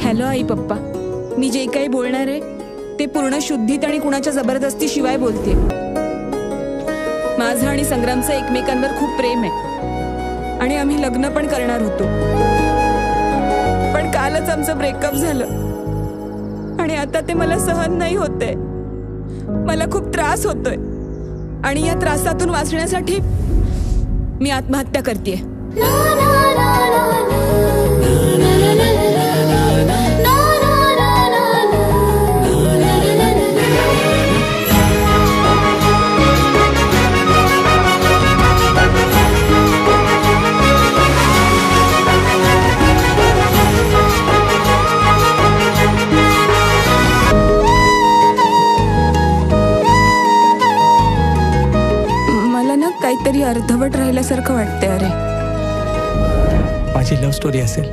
Hello आई पप्पा, मी जे काही बोलणार आहे ते पूर्ण शुद्धीत आणि कुणाच्या जबरदस्ती शिवाय बोलते। माझं आणि संग्रामचं एकमेकांवर खूप प्रेम आहे आणि आम्ही लग्न पण करणार होतो, पण कालच आमचं ब्रेकअप झालं आणि आता ते मला सहन नाही होते। मला खूप त्रास होतोय आणि या त्रासातून वाचण्यासाठी मी आत्महत्या करतेय। मला ना काहीतरी अर्धवट राहिल्यासारखं वाटतंय। अरे माझी लव्ह स्टोरी असेल।